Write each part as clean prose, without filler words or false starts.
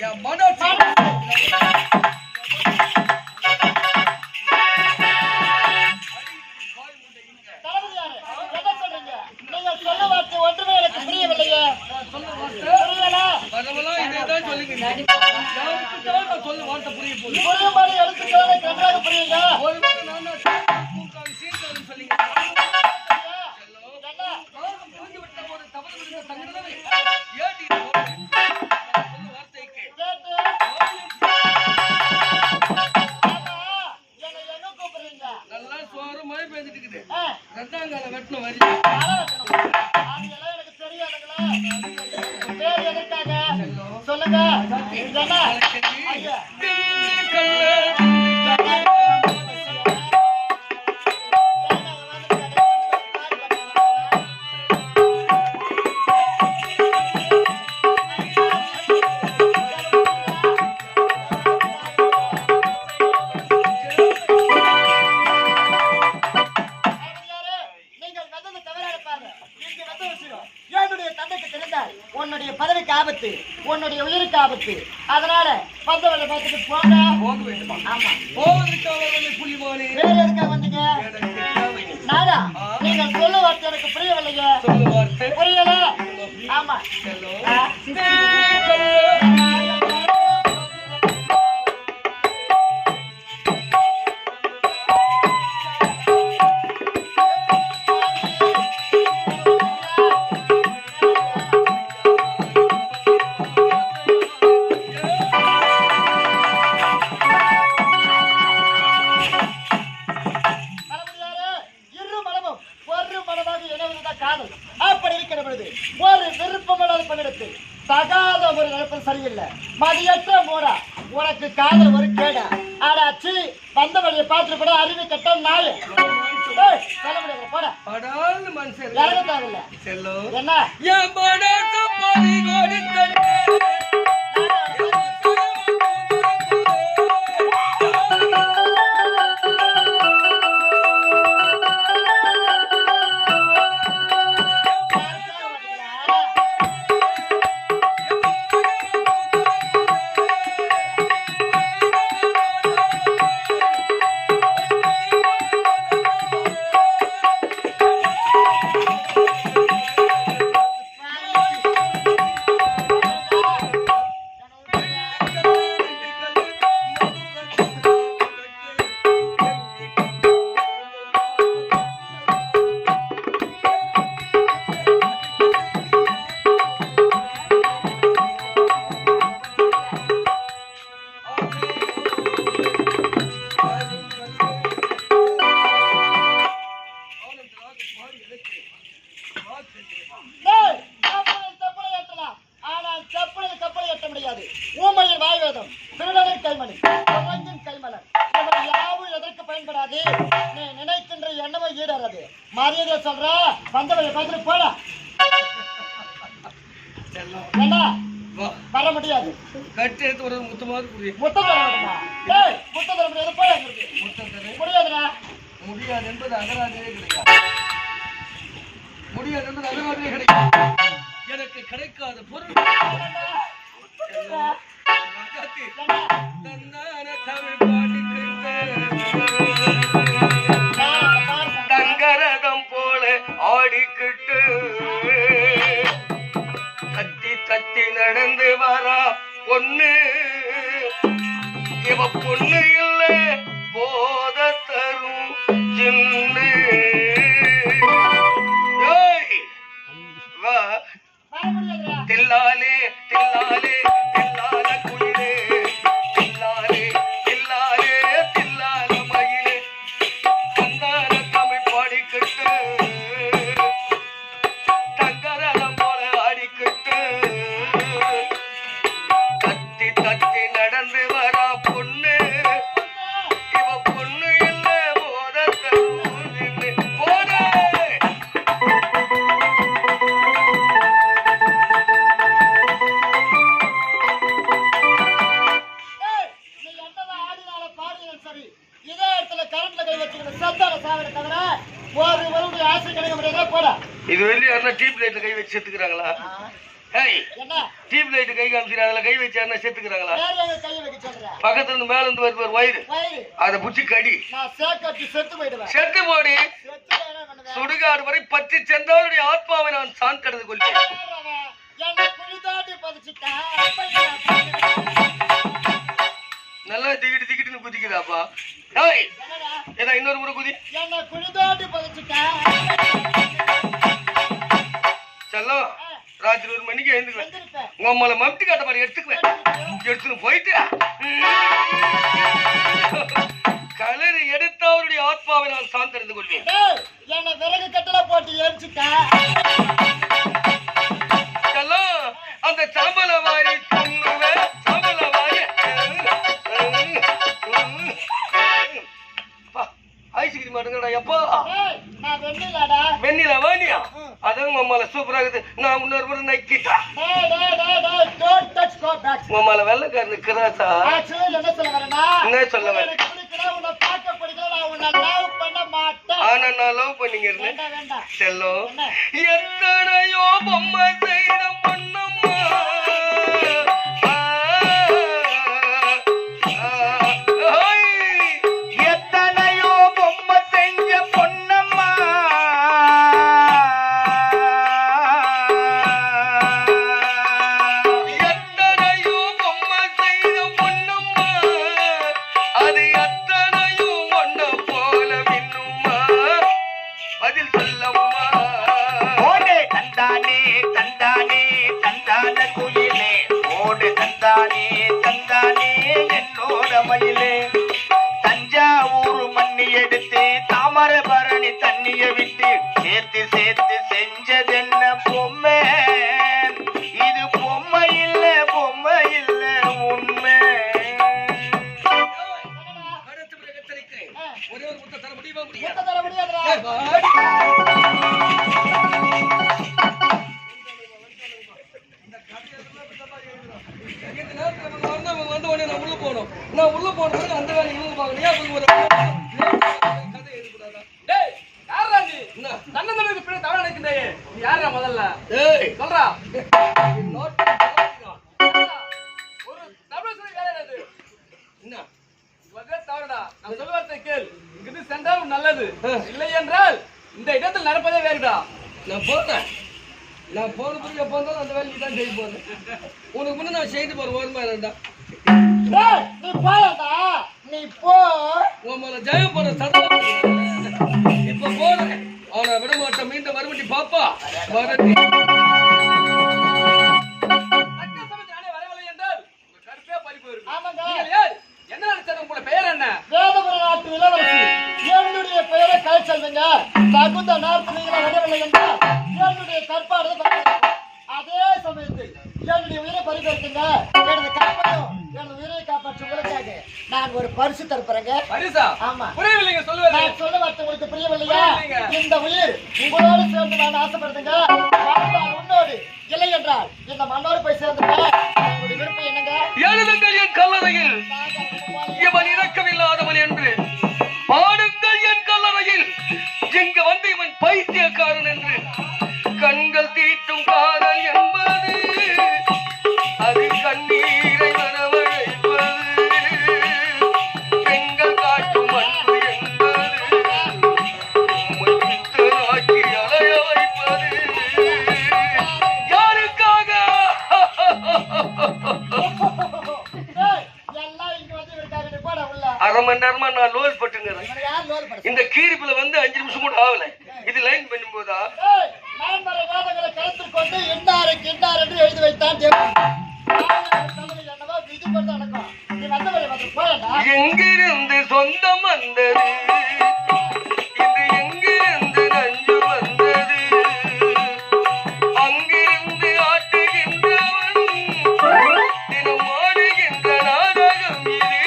என் மனசு சொல்லுங்க உன்னுடைய பதவிக்கு ஆபத்து, உன்னுடைய உயிருக்கு ஆபத்து. அதனால பந்தவளை பார்த்துட்டு போங்க. போக வேண்டுமா? ஆமா. வேற எதுக்காக வந்தீங்க? நாடா நீங்க சொல்ல வார்த்தை எனக்கு புரியவில்லைங்க. புரியல? ஆமா. தகாத ஒரு நினைப்பு சரியில்லை. மதியற்ற மூடா உனக்கு காதல் ஒரு கேடா. ஆடாச்சு வந்த வழியை பார்த்துட்டு கூட அறிவு கட்ட நாய் சொல்ல முடியாது. போட இறங்க தேவையில்லை. என்ன ஊமையின் வாய்வேதம் திருடனின் கைமணி கைமலர் யாவும் எதற்கு பயன்படாது. நீ நினைக்கின்ற எண்ணமே ஈடாது. மரியாதை சொல்ற வந்தவரை பார்த்துட்டு போட என்ன வர முடியாது. கட்டு ஒரு முத்தமாவது முத்தம் தர முடியுமா? முத்தம் தர முடியாது. போய் முடியாதுடா. முடியாது என்பது அகராதிலே கிடையாது. முடியாது என்பது அகராதிலே கிடையாது. எனக்கு கிடைக்காத பொருள் தங்கரதம் போல ஆடிக்கிட்டு தத்தி தத்தி நடந்து வரா பொண்ணு. இவ பொண்ணு இல்ல போத தரும் சின்னு. தில்லாலே தில்லாலே தில்லால குயிலே தில்லாலே தில்லாலே தில்லால மயிலே தந்தான தமிழ் பாடிக்கிட்டு தங்கரதம் போல ஆடிக்கிட்டு தத்தி தத்தி நடந்து வரா பொண்ணு. இவ பொண்ணு இல்ல போத போத இது வெளியே டீப் லைட்ல கை வச்சு எடுத்துக்கிறாங்களா? டியூப் லைட் கை காமிச்சு அதுல கை வச்சாருன்னா செத்துக்கிறாங்களா? வேற எங்க கையை வைக்க சொல்ற? பக்கத்துல இருந்து மேல இருந்து வருவார் வயிறு, வயிறு அதை புடிச்சு கடி, நான் சேக்கட்டி செத்து போயிடுவேன். செத்து போடி. செத்து என்ன பண்ணுவேன்? சுடுகாடு வரை பற்றி சென்றவருடைய ஆத்மாவை நான் சான் கடந்து கொள்வேன். என்ன குழி தாண்டி பதிச்சுட்டா நல்லா திக்கிட்டுன்னு குதிக்குதாப்பா? ஏய், ஏதா இன்னொரு முறை குதி. என்ன குழி தாண்டி பதிச்சுட்டா செல்லம், ராத்திரி 1 மணிக்கு எழுந்துக்குவேன். வந்திருப்பேன். உங்க அம்மால மம்டி காட்ட மாதிரி எடுத்துக்குவேன். எடுத்துன்னு போயிட்டு கலரி எடுத்து அவருடைய ஆத்மாவை நான் சாந்தறிந்து கொள்வேன். டேய், என்ன விறகு கட்டல போட்டு எரிச்சுட்டா செல்லம், அந்த சாம்பல வாரி துண்ணுவேன். சாம்பல வாரி ஐஸ்கிரீம் மாட்டுங்கடா எப்பா. டேய், நான் வெண்ணிலாடா. வெண்ணில வாணியா? அதான் உங்க அம்மால சூப்பரா இருக்குது. நான் இன்னொரு முறை நக்கிட்டா. டேய் டேய் டேய் டேய், don't touch go back. உங்க அம்மால வெள்ளக்காரனு கிராசா? ஆக்சுவலி என்ன சொல்ல வரேன்னா, என்ன சொல்ல வர? எனக்கு பிடிக்கல, உன்னை பார்க்க பிடிக்கல, நான் உன்னை love பண்ண மாட்டேன். ஆனா நான் லவ் பண்ணிங்க இருந்தேன். வேண்டாம் வேண்டாம். செல்லம், என்ன? எத்தனையோ பொம்மை செய்த பொன்னம்மா, எத்தனையோ பொம்மை செஞ்ச பொன்னம்மா, எத்தனையோ பொம்மை செய்த பொன்னம்மா, அது எத்தனையும் ஒன்ன போல மின்னும்மா, பதில் சொல்லம்மா. ஓடு தந்தானே தந்தானே தந்தான குயிலே, ஓடு தந்தானே தந்தானே என்னோட மயிலே, தஞ்சாவூர் மண்ணி எடுத்து தாமரபரணி தண்ணிய விட்டு சேர்த்து சேர்த்து செஞ்சதென்ன பொம்மை, இது பொம்மை இல்ல உண்மை. ஒரே ஒரு முத்த தர முடியுமா? முடியாது. முட்டை தர முடியாதுடா. வந்த உடனே நான் உள்ள போகணும். நான் உள்ள போன அந்த வேலை இவங்க பாக்கலையா? ஒரு கதை எழுதுறாடா. டேய், யாரா நீ? என்ன? தன்னந்தனுக்கு பின்ன தவறு நடக்குதே. நீ யாரா முதல்ல? ஏய், சொல்றா. நோட்டு போடுறா. ஒரு தமிழ் சொல்லி வேலை அது. என்ன? வகை தவறுடா. நான் சொல்வதை கேள். இங்கிருந்து சென்றால் நல்லது. இல்லை என்றால் இந்த இடத்தில் நடப்பதே வேறுடா. நான் போறேன். நான் போன பிறகு எப்போ வந்தாலும் அந்த வேலைக்கு தான் செய்ய போறேன். உனக்கு முன்ன நான் செய்து போறேன். ஓரமா இருந்தா டேய், நீ போயடா. நீ போ. உன் மேல ஜெயம் போற சதம் இப்ப போறேன். அவனை விட மாட்டேன். மீண்டும் மறுபடி பாப்பா வரட்டி. தக்க சமயத்தில் நானே வரவில்லை என்றால் உங்க கருப்பே பறி போயிருக்கு. ஆமாங்க. நீங்கள் யார்? என்ன நினைச்சது? உங்களோட பெயர் என்ன? வேதபுர நாட்டு இளவரசி. என்னுடைய பெயரை கலைச்செல்வங்க. தகுந்த நேரத்தில் நீங்கள் வரவில்லை என்றால் என்னுடைய கற்பாடு அதே சமயத்தில் என்னுடைய உயிரை பறிபெடுத்துங்க. எனது கற்பனையும் எனது உயிரை காப்பாற்ற உங்களுக்காக நான் ஒரு பரிசு தரப்பறேங்க. பரிசா? ஆமா. புரியவில்லைங்க சொல்லுவது. நான் சொல்ல வார்த்தை உங்களுக்கு புரியவில்லையா? புரியவில்லைங்க. இந்த உயிர் உங்களோடு சேர்ந்து நான் ஆசைப்படுறேங்க. வாழ்ந்தால் உன்னோடு, இல்லை என்றால் இந்த மண்ணோடு போய் சேர்ந்துங்க. உங்களுடைய விருப்பம் என்னங்க? எழுதுங்கள் என் கல்லறையில் இவன் இறக்கமில்லாதவன் என்று, பாடுங்கள் என் கல்லறையில் இங்க வந்து இவன் பைத்தியக்காரன் என்று. கண்கள் தீட்டும் காதல் என்பது அது கண்ணீரை வரவழைப்பது, பெண்கள் காட்டும் அன்பு என்பது உம்மை பித்தனாக்கி அலைய வைப்பது. யாருக்காக? ஏய், எல்லாம் இங்க வந்து இருக்காங்க. நீ போடா உள்ள. அரை மணி நேரமா நான் லோல் பட்டுங்கிறேன். இவனை யார் லோல் படுத்த? இந்த கீரிப்புல வந்து 5 நிமிஷம் கூட ஆகல. இது லைன் பண்ணும்போதா ஏய், நான்மறை வேதங்களை கருத்தில் கொண்டு இன்னாருக்கு இன்னார் என்று எழுதி வைத்தான் தேவன். தமிழில் என்னவோ விதி கொண்டு நடக்கும். நீ வந்த வழி வந்து போயடா. எங்கிருந்து சொந்தம் வந்தது, இது எங்கிருந்து நஞ்சு வந்தது, அங்கிருந்து ஆட்டுகின்றவன் தினம் ஆடுகின்ற நாடகம் இது.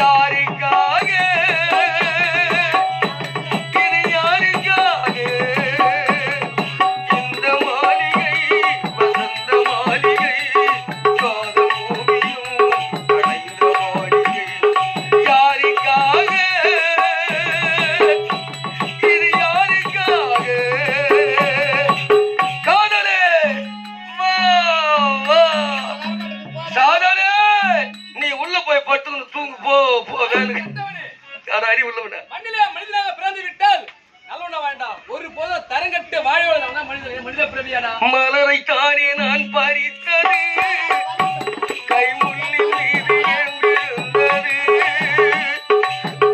யாருக்காக? இது யாருக்காக? இந்த மாளிகை வசந்த மாளிகை, காதல் ஓவியம் அடைந்த மாளிகை. யாருக்காக? போ போ வேலை கெட்டவனே, அது அறிவு உள்ளவன மண்ணிலே மனிதனாக பிறந்து விட்டால் நல்லவனா வேண்டாம். ஒரு போதும் தரங்கட்டு வாழவன் மனித பிறவியாடா. மலரை தானே நான் பறித்தது கைமுள்ளில் மீது என்றிருந்தது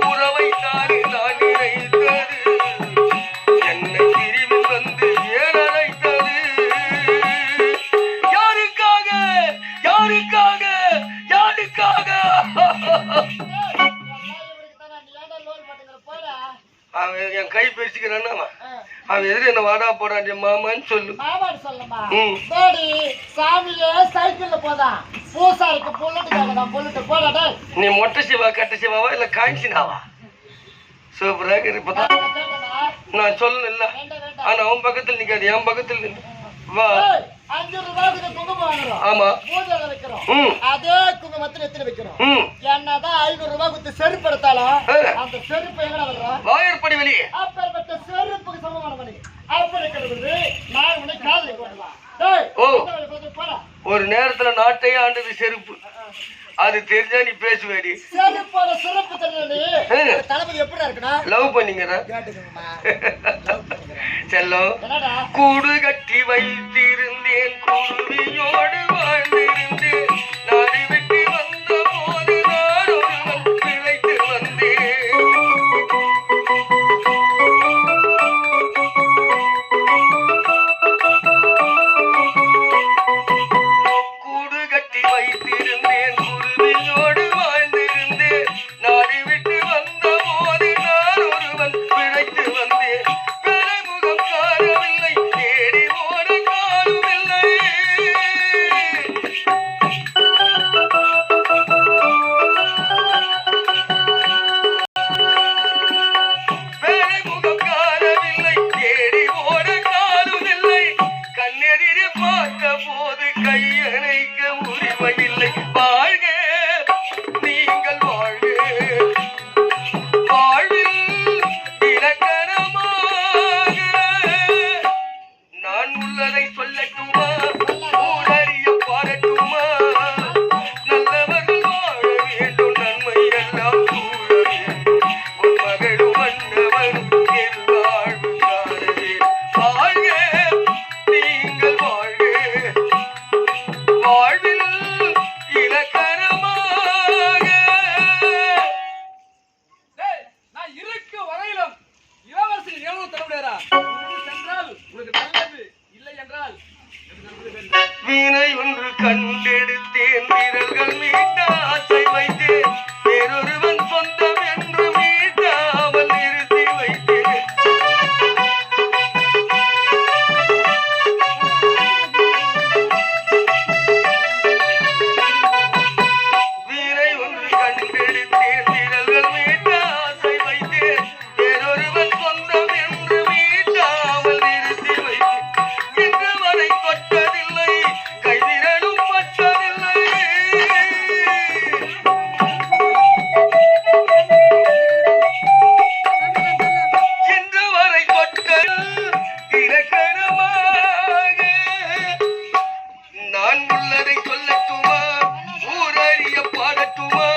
உறவை தானே நான் நினைத்தது என்னை பிரிவில் வந்து ஏன் அழைத்தது யாருக்காக யாருக்காக யாருக்காக அவன் என் கை பேசிக்கிறான் அவன் எதிர என்ன வாடா போடான் மாமான்னு சொல்லு மாமான்னு சொல்லுமா ம். டேடி சாமியே சைக்கிள்ல போதான் பூசாருக்கு புல்லட்டுக்காக தான் புல்லட்டு போடா நீ மொட்டை சிவா கட்ட சிவாவா இல்ல காய்ச்சினாவா சூப்பராக இருப்பதான் நான் சொல்லல ஆனா அவன் பக்கத்துல நிக்காது என் பக்கத்துல நில்லு. வா 5 ரூபாய்க்கு குங்குமம் வாங்குறோம் ஆமா பூஜைல வைக்கிறோம் ம் அதே குங்குமத்துல எத்தனை வைக்கிறோம் ம் என்னதான் 500 ரூபாய் கொடுத்து செருப்பு எடுத்தாலும் ஆ. அந்த செருப்பு எங்கடா வர்றோம் வாயற்படி வெளியே அப்பேற்பட்ட செருப்புக்கு சமமான மணி அப்படி இருக்கிறது நான் உன்னை காதலி போடலாம் டேய் ஓ. போடா ஒரு நேரத்துல நாட்டையே ஆண்டது செருப்பு அது தெரிஞ்சா நீ பேசுவேடி செருப்போட சிறப்பு தெரியல ஆ. தளபதி எப்படி இருக்குன்னா லவ் பண்ணிக்கிறேன் கேட்டுக்கோமா செல்லம் என்னடா கூடு கட்டி வைத்திருந்தேன் குருவியோடு வாழ்ந்திருந்தேன் நாடி விட்டு வந்த போது நான் ஒருவன் பிழைத்து வந்தேன் கூடு கட்டி வைத்திருந்தேன் குருவியோடு வாழ்ந்திருந்தேன் நாடி விட்டு வந்த போது நான் ஒருவன் பிழைத்து வந்தேன் முகம் காணவில்லை தேடி ஓட காணவில்லை முகம் காணவில்லை தேடி ஓட காணவில்லை கண்ணெதிரே பார்த்த போது கையணைக்க உரிமையில்லை வாழ்க நீங்கள் வாழ்க வாழ்வில் இலக்கணமாக நான் உள்ளதை சொல்லட்டுமா ஊரறிய பாடட்டுமா நல்லவர்கள் வாழ வேண்டும் நன்மை எல்லாம் கூற வேண்டும் உன் மகளும் மன்னவனும் என் வாழ்வு காணவே வாழ்க நீங்கள் வாழ்க வாழ்வில் இலக்கணமாக டேய், நான் இருக்க வரையிலும் இளவரசிக்கு எவ்வளவு தர முடியாதா? உனக்கு சென்றால் உனக்கு நல்லது, இல்லை என்றால் வீணை ஒன்று கண்டெடுத்தேன் வீரர்கள் மீட்ட ஆசை வைத்தேன் வேறொருவன் சொந்தம் என்று மீட்டாமல் நிறுத்தி வைத்தேன் வீணை ஒன்று கண்டெடுத்தேன் வீரர்கள் மீட்ட ஆசை வைத்தேன் வேறொருவன் சொந்தம் என்று மீட்டாமல் நிறுத்தி வைத்தேன் இன்று வரை தொட்டதில்லை கைதிரனும் பற்றதில்லை இன்று வரை தொட்ட இலக்கணமாக நான் உள்ளதை சொல்லட்டுமா ஊரறிய பாடட்டுமா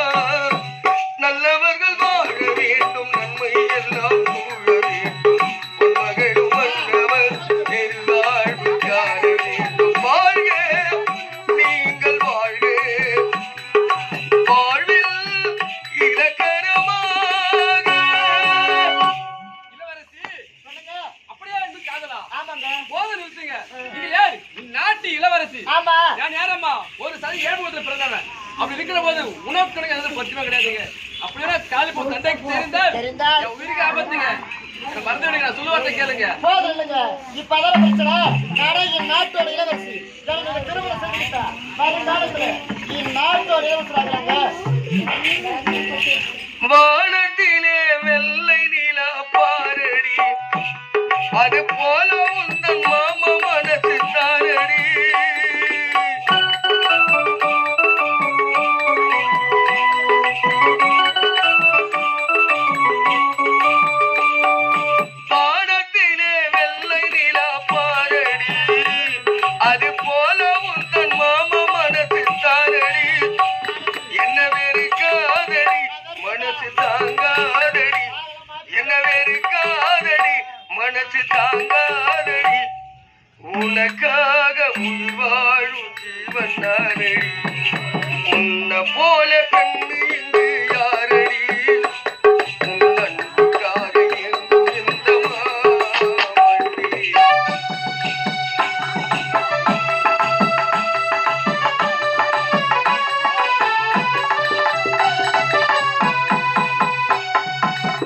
நல்லவர்கள் வாழ வேண்டும் நன்மை எல்லாம் கூற வேண்டும் உன் மகளும் மன்னவர் நெருவாழ்வு காண வேண்டும் வாழ்க நீங்கள் வாழ்க வாழ்வில் இலக்கணமாக இளவரசி சொல்லுங்க அப்படியே இன்னும் காதலா? ஆமாங்க போதும் நிறுத்துங்க. நீங்க யார்? இந்நாட்டு இளவரசி. ஆமா நான் யாரம்மா? ஒரு சதி ஏழுமுகத்தில் பிறந்தவன். அப்படி இருக்கிற போது உணவு கணக்கு எதுவும் பற்றியமா கிடையாதுங்க. அப்படின்னா காலி போ தண்டைக்கு தெரிந்தால் தெரிந்தால் என் உயிருக்கு ஆபத்துங்க. என்னை மறந்து விடுங்க, நான் சொல்லுவார்த்தை கேளுங்க. போதும் இல்லைங்க இப்ப அதான பிரச்சனை நானே என் நாட்டோட இளவரசி எனக்கு திருமணம் செஞ்சுட்டா வருங்காலத்துல என் நாட்டோட இளவரசி ஆகிறாங்க வானத்திலே வெள்ளை நிலா பாரடி அது போல உந்தன் மாமா மனசு தாரடி வானத்திலே வெள்ளை நிலா பாரடி அது போல உந்தன் மாமா மனசு தாரடி என்ன வெறுக்காதடி ஜீவன் நானடி உன்னை போல பெண்ணு இங்கு யாரடி உன் அன்புக்காக எங்கும் இந்த மாமண்டி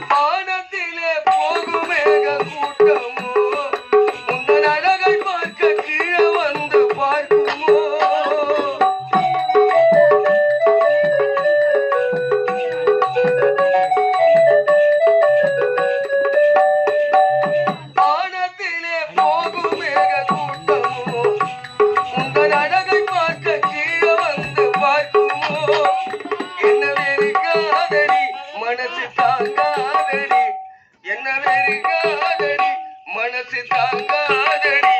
வானத்திலே போகும் மேக கூட்டமோ உங்கள் அழகை பார்க்க கீழே வந்து பார்க்குமோ வானத்திலே போகும் மேக கூட்டமோ உங்கள் அழகை பார்க்க கீழே வந்து பார்க்குமோ என்ன வெறுக்காதடி மனசு தாங்காதடி என்ன வெறுக்காதடி மனசு தாங்காதடி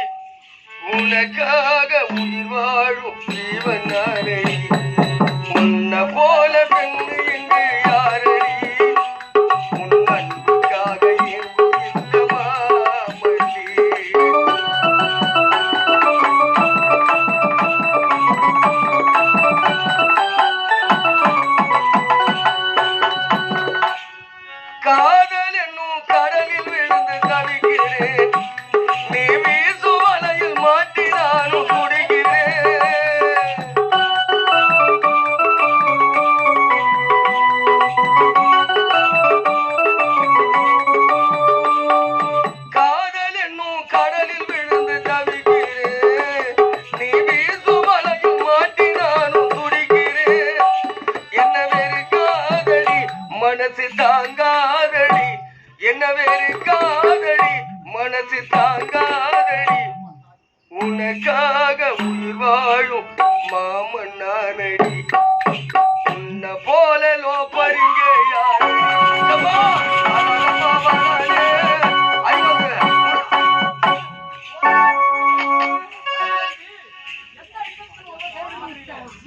உனக்காக உயிர் வாழும் ஜீவன் நானடி உன்னை போல பெண்ணு இங்கு யாரடி உன் அன்புக்காக எங்கும் இந்த மாமண்டி காதல் என்னும் கடலில் விழுந்து தவிக்கிறேன் நீ வீசும் வலையில் மாட்டி நானும் குடிக்கிறேன் காதல் என்னும் கடலில் விழுந்து தவிக்கிறேன் நீ வீசும் வலையில் மாட்டி நானும் குடிக்கிறேன் என்ன வெறுக்காதடி மனசு தாங்காதடி என்ன வெறுக்காதடி மனசு தாங்காதடி உனக்காக உயிர் வாழும் மாமன் நானடி உன்னை போல லோப்பறிங்க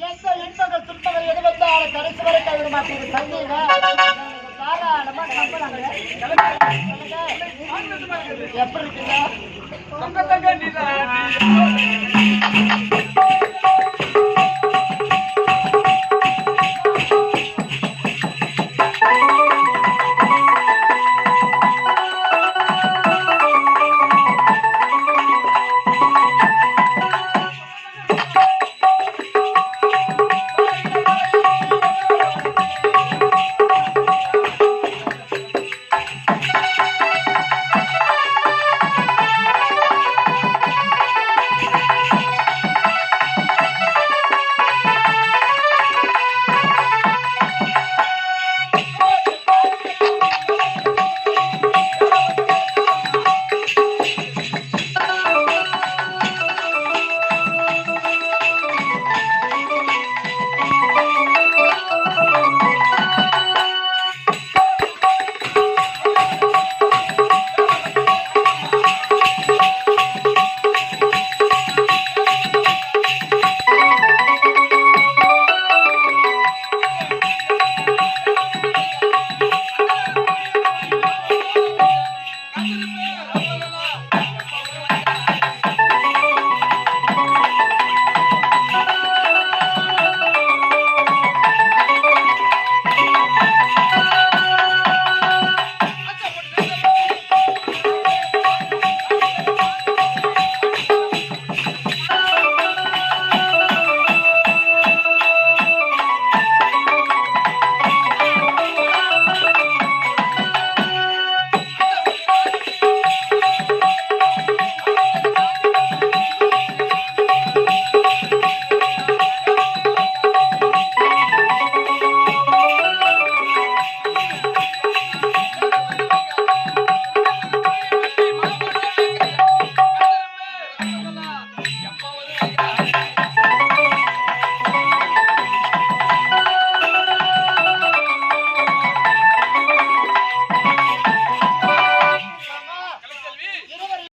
எந்த இன்பங்கள் துன்பங்கள் எது வந்தாலும் கடைசி வரை கைவிட மாட்டேங்குது தந்தீங்க தாராளமா நம்புறாங்க எப்படி இருக்குங்க தங்க தங்க நீ